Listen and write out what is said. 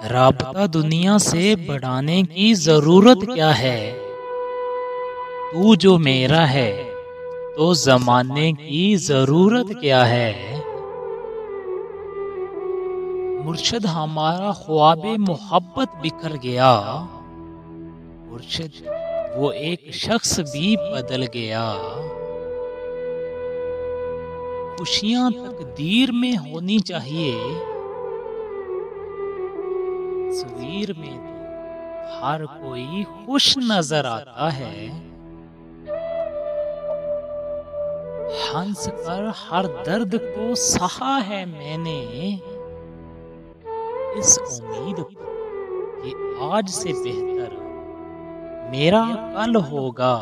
राबता दुनिया से बढ़ाने की ज़रूरत क्या है? तू जो मेरा है, तो ज़माने की ज़रूरत क्या है? मुर्शिद हमारा ख्वाबे मोहब्बत बिखर गया। मुर्शिद वो एक शख्स भी बदल गया। खुशियाँ तकदीर में होनी चाहिए, तस्वीर में तो हर कोई खुश नज़र आता है। हंस कर हर दर्द को सहा है मैंने, इस उम्मीद पर कि आज से बेहतर मेरा कल होगा।